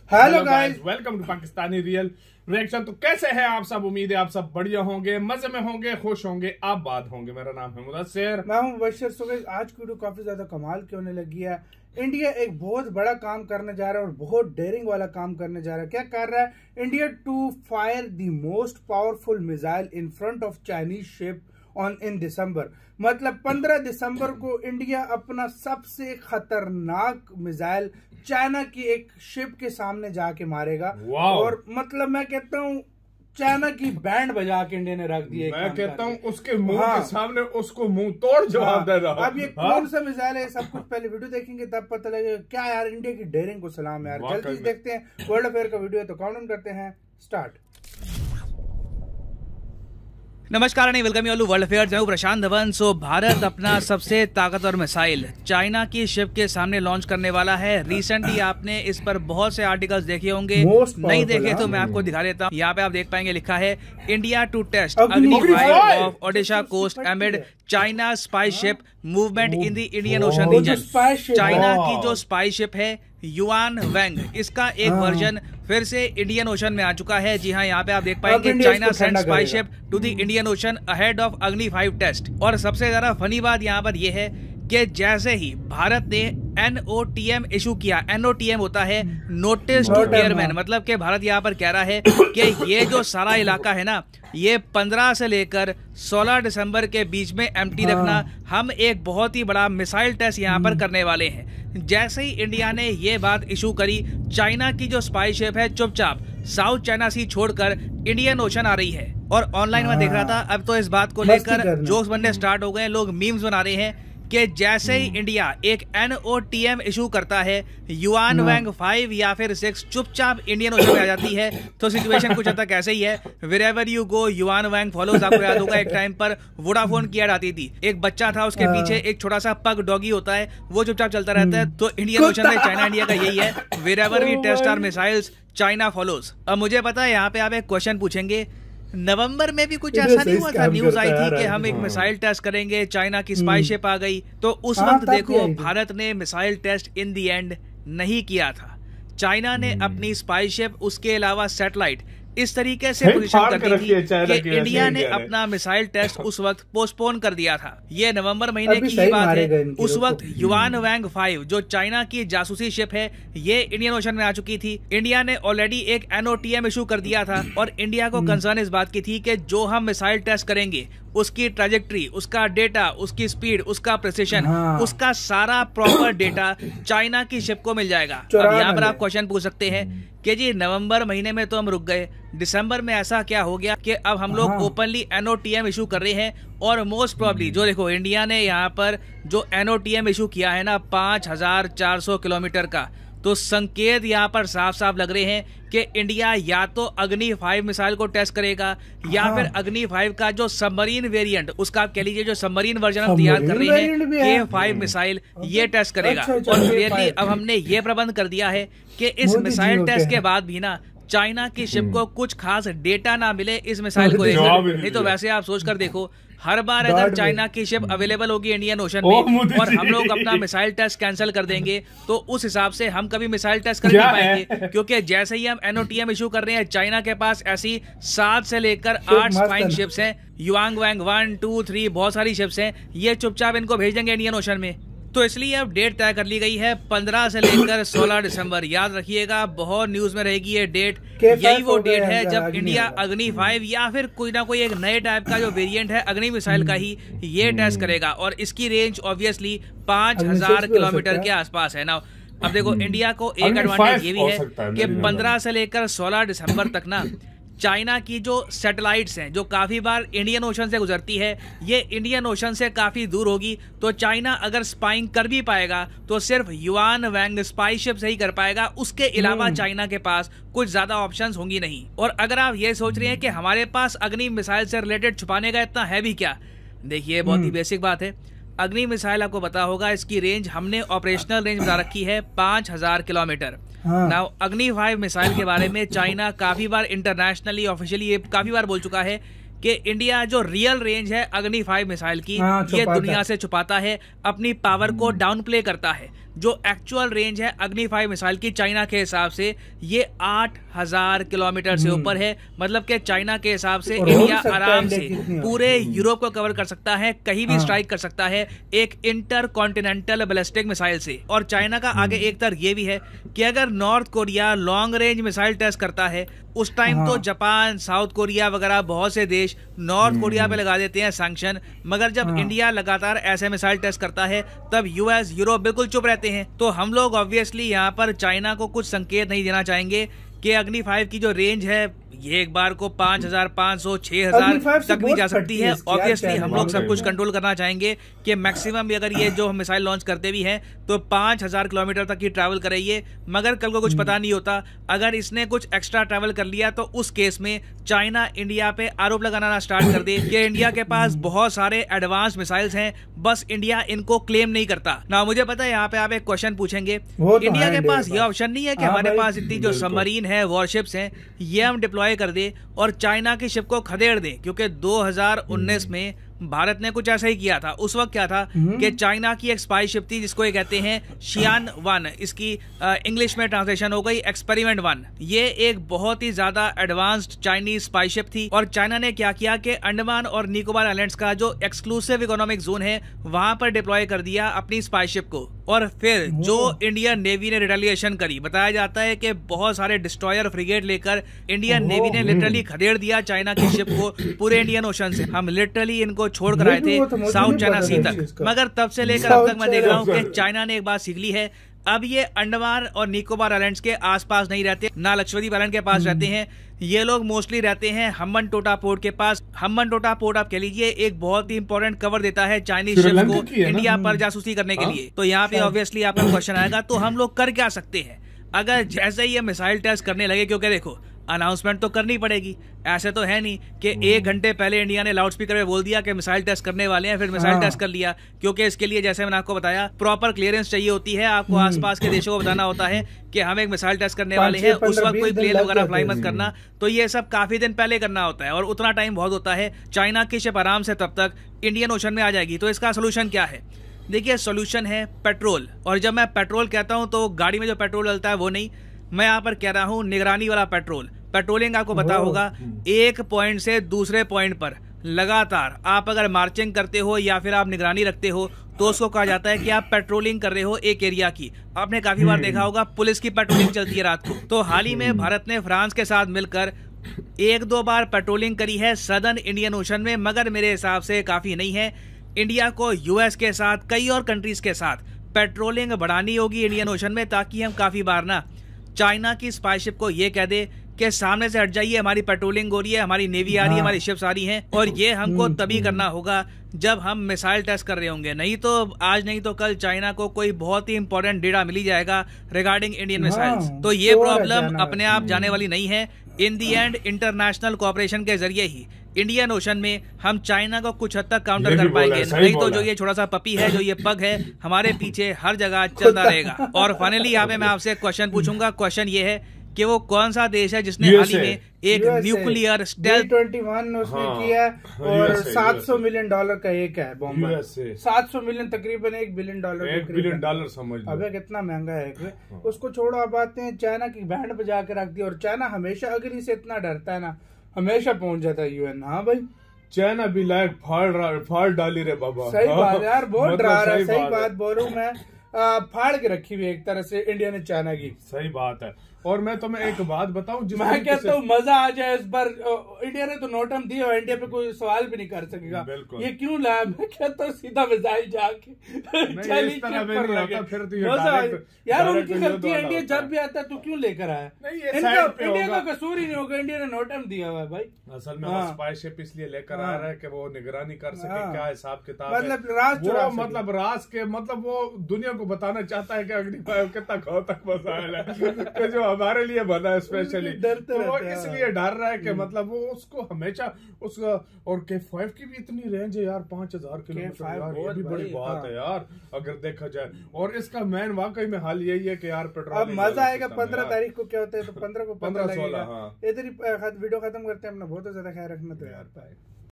Hello guys, welcome to Pakistani real reaction. तो कैसे हैं आप सब? उम्मीद है आप सब बढ़िया होंगे, मजे में होंगे, खुश होंगे, आबाद होंगे। मेरा नाम है मुदस्सिर, मैं हूं मुबश्शिर। सो गाइस, आज की वीडियो काफी ज्यादा कमाल की होने लगी है। इंडिया एक बहुत बड़ा काम करने जा रहा है और बहुत डेयरिंग वाला काम करने जा रहा है। क्या कर रहा है? India to fire the most powerful missile in front of Chinese ship on in December. मतलब 15 दिसंबर को इंडिया अपना सबसे खतरनाक मिसाइल चाइना की एक शिप के सामने जाके मारेगा। और मतलब मैं कहता हूँ चाइना की बैंड बजा के इंडिया ने रख दिया। मैं कहता हूँ उसके मुंह के सामने उसको मुंह तोड़ जवाब दे रहा। अब ये कौन सा मिसाइल है, सब कुछ पहले वीडियो देखेंगे तब पता लगेगा। क्या यार, इंडिया की डेयरिंग को सलाम यार। जल्दी देखते हैं वर्ल्ड अफेयर का वीडियो है तो काउंट करते हैं। स्टार्ट। नमस्कार and welcome you world affair. मैं प्रशांत धवन। भारत अपना सबसे ताकतवर मिसाइल चाइना की शिप के सामने लॉन्च करने वाला है। रिसेंटली आपने इस पर बहुत से आर्टिकल्स देखे होंगे, नहीं देखे तो मैं आपको दिखा देता हूँ। यहाँ पे आप देख पाएंगे लिखा है India to test Agni 5 off Odisha coast amid China spy ship movement in the Indian Ocean region. China की जो स्पाई शिप है युआन वैंग, इसका एक वर्जन फिर से इंडियन ओशन में आ चुका है। जी हाँ, यहाँ पे आप देख पाएंगे China send spy ship to the Indian Ocean ahead of Agni 5 test. और सबसे ज्यादा फनी बात यहाँ पर यह है कि जैसे ही भारत ने NOTM इशू किया, NOTM होता है नोटिस टू एयरमैन, मतलब कि भारत यहाँ पर कह रहा है कि ये जो सारा इलाका है ना, ये 15 से लेकर 16 दिसंबर के बीच में एम्प्टी रखना। हम एक बहुत ही बड़ा मिसाइल टेस्ट यहाँ पर करने वाले हैं। जैसे ही इंडिया ने ये बात इशू करी, चाइना की जो स्पाई शिप है चुपचाप साउथ चाइना सी छोड़कर इंडियन ओशन आ रही है। और ऑनलाइन में देख रहा था, अब तो इस बात को लेकर जोक्स बनने स्टार्ट हो गए, लोग मीम्स बना रहे हैं कि जैसे ही इंडिया एक NOTM इशू करता है, युआन वैंग 5 या फिर 6 चुपचाप इंडियन ओशन में आ जाती है। तो सिचुएशन कुछ हद तक ऐसे ही है। Wherever you go, yuan Wang follows. आपको याद होगा एक टाइम पर वोडाफोन की ऐड आती थी, एक बच्चा था, उसके पीछे एक छोटा सा पग डॉगी होता है, वो चुपचाप चलता रहता है। तो इंडियन ओशन में चाइना इंडिया का यही है, Wherever we test our missiles, China follows. अब मुझे पता है यहाँ पे आप एक क्वेश्चन पूछेंगे, नवंबर में भी कुछ ऐसा नहीं हुआ था? न्यूज आई थी कि हम एक मिसाइल टेस्ट करेंगे, चाइना की स्पाई शिप आ गई। तो उस वक्त देखो भारत ने missile test in the end नहीं किया था। चाइना ने अपनी स्पाई शिप, उसके अलावा सैटेलाइट इस तरीके से पोजीशन कर दी थी कि इंडिया ने अपना मिसाइल टेस्ट उस वक्त पोस्टपोन कर दिया था। ये नवंबर महीने की ही बात है। उस वक्त युआन वैंग 5 जो चाइना की जासूसी शिप है, ये इंडियन ओशन में आ चुकी थी। इंडिया ने ऑलरेडी एक NOTM इशू कर दिया था और इंडिया को कंसर्न इस बात की थी कि जो हम मिसाइल टेस्ट करेंगे उसकी ट्रैजेक्टरी, उसका डेटा, उसकी स्पीड, उसका प्रिसिशन, उसका सारा प्रॉपर डेटा चाइना की शिप को मिल जाएगा। अब यहाँ पर आप क्वेश्चन पूछ सकते हैं कि जी नवंबर महीने में तो हम रुक गए, दिसंबर में ऐसा क्या हो गया कि अब हम लोग ओपनली NOTM इशू कर रहे हैं? और मोस्ट प्रॉब्ली जो देखो इंडिया ने यहाँ पर जो NOTM इशू किया है ना 5400 किलोमीटर का, तो संकेत यहाँ पर साफ साफ लग रहे हैं कि इंडिया या तो अग्नि 5 मिसाइल को टेस्ट करेगा या फिर अग्नि 5 का जो सबमरीन वेरिएंट, उसका आप कह लीजिए जो सबमरीन वर्जन हम तैयार कर रहे हैं, K5 मिसाइल, ये टेस्ट करेगा। और क्लियरली अब हमने ये प्रबंध कर दिया है कि इस मिसाइल टेस्ट के बाद भी ना चाइना की शिप को कुछ खास डेटा ना मिले इस मिसाइल को लेकर। नहीं तो वैसे आप सोच कर देखो, हर बार अगर चाइना की शिप अवेलेबल होगी इंडियन ओशन में और हम लोग अपना मिसाइल टेस्ट कैंसिल कर देंगे, तो उस हिसाब से हम कभी मिसाइल टेस्ट कर नहीं पाएंगे। क्योंकि जैसे ही हम NOTM इशू कर रहे हैं, चाइना के पास ऐसी 7 से लेकर 8 स्पाइंग शिप्स हैं, युआन वैंग 1, 2, 3 बहुत सारी शिप्स हैं, ये चुपचाप इनको भेज देंगे इंडियन ओशन में। तो इसलिए अब डेट तय कर ली गई है 15 से लेकर 16 दिसंबर। याद रखिएगा, बहुत न्यूज में रहेगी ये डेट। यही वो डेट है जब इंडिया अग्नि 5 या फिर कोई ना कोई एक नए टाइप का जो वेरिएंट है अग्नि मिसाइल का ही ये टेस्ट करेगा। और इसकी रेंज ऑब्वियसली 5000 किलोमीटर के आसपास है ना। अब देखो इंडिया को एक एडवांटेज ये भी है कि 15 से लेकर 16 दिसंबर तक ना चाइना की जो सैटेलाइट्स हैं, जो काफी बार इंडियन ओशन से गुजरती है, ये इंडियन ओशन से काफी दूर होगी। तो चाइना अगर स्पाइंग कर भी पाएगा तो सिर्फ युआन वैंग स्पाई शिप से ही कर पाएगा, उसके अलावा चाइना के पास कुछ ज्यादा ऑप्शंस होंगी नहीं। और अगर आप ये सोच रहे हैं कि हमारे पास अग्नि मिसाइल से रिलेटेड छुपाने का इतना है भी क्या, देखिए बहुत ही बेसिक बात है। अग्नि मिसाइल आपको पता होगा, इसकी रेंज हमने ऑपरेशनल रेंज बता रखी है 5000 किलोमीटर। नाउ अग्नि 5 मिसाइल के बारे में चाइना काफी बार इंटरनेशनली ऑफिशियली ये काफी बार बोल चुका है कि इंडिया जो रियल रेंज है अग्नि 5 मिसाइल की, ये दुनिया से छुपाता है, अपनी पावर को डाउन प्ले करता है। जो एक्चुअल रेंज है अग्नि 5 मिसाइल की चाइना के हिसाब से ये 8000 किलोमीटर से ऊपर है। मतलब कि चाइना के हिसाब से इंडिया आराम से पूरे यूरोप को कवर कर सकता है, कहीं भी स्ट्राइक कर सकता है एक इंटर कॉन्टिनेंटल बैलिस्टिक मिसाइल से। और चाइना का आगे एक तर्क ये भी है कि अगर North Korea long range missile test करता है उस टाइम तो जापान, साउथ कोरिया वगैरह बहुत से देश नॉर्थ कोरिया पे लगा देते हैं सैंक्शन, मगर जब इंडिया लगातार ऐसे मिसाइल टेस्ट करता है तब यूएस, यूरोप बिल्कुल चुप रहते हैं। तो हम लोग ऑब्वियसली यहाँ पर चाइना को कुछ संकेत नहीं देना चाहेंगे कि अग्नि 5 की जो रेंज है ये एक बार को 5500, 6000 तक भी जा सकती है। ऑब्वियसली हम लोग सब कुछ कंट्रोल करना चाहेंगे कि मैक्सिमम अगर ये जो हम मिसाइल लॉन्च करते भी हैं तो 5000 किलोमीटर तक ही ट्रैवल करेंगे, मगर कल को कुछ पता नहीं होता, अगर इसने कुछ एक्स्ट्रा ट्रैवल कर लिया तो उस केस में चाइना इंडिया पे आरोप लगाना स्टार्ट कर दे कि इंडिया के पास बहुत सारे एडवांस मिसाइल्स हैं, बस इंडिया इनको क्लेम नहीं करता ना। मुझे पता है यहाँ पे आप एक क्वेश्चन पूछेंगे, इंडिया के पास ये ऑप्शन नहीं है कि हमारे पास इतनी जो सबमरीन है, वॉरशिप्स हैं, ये हम डिप्लॉय कर दे और चाइना की शिप को खदेड़ दें, क्योंकि 2019 में भारत ने कुछ ऐसा ही किया था। उस वक्त क्या था कि चाइना की एक स्पाई शिप थी जिसको ये कहते हैं शियान 1, इसकी इंग्लिश में ट्रांसलेशन हो गई एक्सपेरिमेंट 1। ये एक बहुत ही ज्यादा एडवांस्ड चाइनीज स्पाई शिप थी और चाइना ने क्या किया कि अंडमान और निकोबार आइलैंड्स का जो एक्सक्लूसिव इकोनॉमिक जोन है वहां पर डिप्लॉय कर दिया अपनी स्पाई शिप को। और फिर जो इंडियन नेवी ने रिटेलिएशन करी, बताया जाता है कि बहुत सारे डिस्ट्रॉयर, फ्रिगेट लेकर इंडियन नेवी ने लिटरली खदेड़ दिया चाइना की शिप को पूरे इंडियन ओशन से। हम लिटरली इनको छोड़ कर आए थे साउथ चाइना सी तक, मगर तब से लेकर अब तक मैं देख रहा हूँ कि चाइना ने एक बात सीख ली है, अब ये अंडमान और निकोबार आइलैंड्स के आसपास नहीं रहते, ना लक्षद्वीप आइलैंड के पास रहते हैं, ये लोग मोस्टली रहते हैं हम्बनटोटा पोर्ट के पास। हम्बनटोटा पोर्ट आप कह लीजिए एक बहुत ही इंपॉर्टेंट कवर देता है चाइनीज शिप को इंडिया पर जासूसी करने के लिए। तो यहाँ पे ऑब्वियसली आपका क्वेश्चन आएगा, तो हम लोग कर क्या सकते हैं अगर जैसे ही ये मिसाइल टेस्ट करने लगे? क्योंकि देखो अनाउंसमेंट तो करनी पड़ेगी, ऐसे तो है नहीं कि 1 घंटे पहले इंडिया ने लाउड स्पीकर में बोल दिया कि मिसाइल टेस्ट करने वाले हैं, फिर मिसाइल टेस्ट कर लिया। क्योंकि इसके लिए जैसे मैंने आपको बताया प्रॉपर क्लियरेंस चाहिए होती है, आपको आसपास के देशों को बताना होता है कि हम एक मिसाइल टेस्ट करने वाले हैं, उस वक्त कोई प्लेन वगैरह फ्लाई मत करना। तो ये सब काफी दिन पहले करना होता है और उतना टाइम बहुत होता है। चाइना की शिप आराम से तब तक इंडियन ओशन में आ जाएगी। तो इसका सोल्यूशन क्या है? देखिए सोल्यूशन है पेट्रोल। और जब मैं पेट्रोल कहता हूं तो गाड़ी में जो पेट्रोल डलता है वो नहीं, मैं यहाँ पर कह रहा हूँ निगरानी वाला पेट्रोल। पेट्रोलिंग आपको पता होगा, एक पॉइंट से दूसरे पॉइंट पर लगातार आप अगर मार्चिंग करते हो या फिर आप निगरानी रखते हो तो उसको कहा जाता है कि आप पेट्रोलिंग कर रहे हो एक एरिया की। आपने काफी बार देखा होगा पुलिस की पेट्रोलिंग चलती है रात को। तो हाल ही में भारत ने फ्रांस के साथ मिलकर 1-2 बार पेट्रोलिंग करी है सदर्न इंडियन ओशन में, मगर मेरे हिसाब से काफी नहीं है। इंडिया को यूएस के साथ, कई और कंट्रीज के साथ पेट्रोलिंग बढ़ानी होगी इंडियन ओशन में, ताकि हम काफी बार ना चाइना की स्पाई शिप को ये कह दे कि सामने से हट जाइए, हमारी पेट्रोलिंग हो रही है, हमारी नेवी आ रही है, हमारी शिप्स आ रही हैं। और ये हमको तभी करना होगा जब हम मिसाइल टेस्ट कर रहे होंगे, नहीं तो आज नहीं तो कल चाइना को कोई बहुत ही इंपॉर्टेंट डेटा मिल ही जाएगा रिगार्डिंग इंडियन मिसाइल्स। तो ये प्रॉब्लम अपने आप जाने वाली नहीं है। इन दी एंड इंटरनेशनल कोऑपरेशन के जरिए ही इंडियन ओशन में हम चाइना को कुछ हद तक काउंटर कर पाएंगे, नहीं तो जो ये छोटा सा पपी है, जो ये पग है, हमारे पीछे हर जगह चलता रहेगा। और फाइनली यहाँ पे मैं आपसे एक क्वेश्चन पूछूंगा। क्वेश्चन ये है कि वो कौन सा देश है जिसने हाल ही में एक न्यूक्लियर स्टेल्थ B-21 उसने किया और $700 मिलियन का एक है बॉम्ब। 700 मिलियन तकरीबन $1 बिलियन। $1 बिलियन समझ लो। अबे कितना महंगा है। उसको छोड़ो, अब आते हैं चाइना की बैंड बजा के रख दी। और चाइना हमेशा अगर इसे इतना डरता है ना, हमेशा पहुंच जाता है यूएन। हाँ भाई, चाइना भी लायक फाड़ डाली रे बाबा। सही बात है यार, बहुत डरा रहा है। सही बात बोल रहा हूँ मैं, फाड़ के रखी हुई एक तरह से इंडिया ने चाइना की। सही बात है। और मैं तुम्हें एक बात बताऊं, मैं कहता हूँ मजा आ जाए इस बार। इंडिया ने तो नोटम दी और इंडिया पे कोई सवाल भी नहीं कर सकेगा। ये क्यों लाया? मैं कहता हूँ सीधा मिसाइल जाके यार, उनकी गलती है। इंडिया जब भी आता है तो क्यों लेकर आया? इंडिया का कसूर ही नहीं होगा, इंडिया ने नोटम दिया हुआ है भाई। असल में स्पाई शिप इसलिए लेकर आ रहा है कि वो निगरानी कर सके क्या हिसाब किताब, मतलब राज के मतलब वो दुनिया को बताना चाहता है कि अग्नि 5 कितना घातक मिसाइल है जो हमारे लिए बना है स्पेशली। तो वो इसलिए डर रहा है कि मतलब वो उसको हमेशा उसका। और K5 की भी इतनी रेंज है यार, 5000 किलोमीटर यार, ये भी बड़ी बात है यार अगर देखा जाए। और इसका मेन वाकई में हाल यही है कि यार पेट्रोल अब मजा आएगा। 15 तारीख को क्या होता है, तो 15 को 15-16 इधर ही वीडियो खत्म करते हैं। अपना बहुत ज्यादा ख्याल रखना तो यार।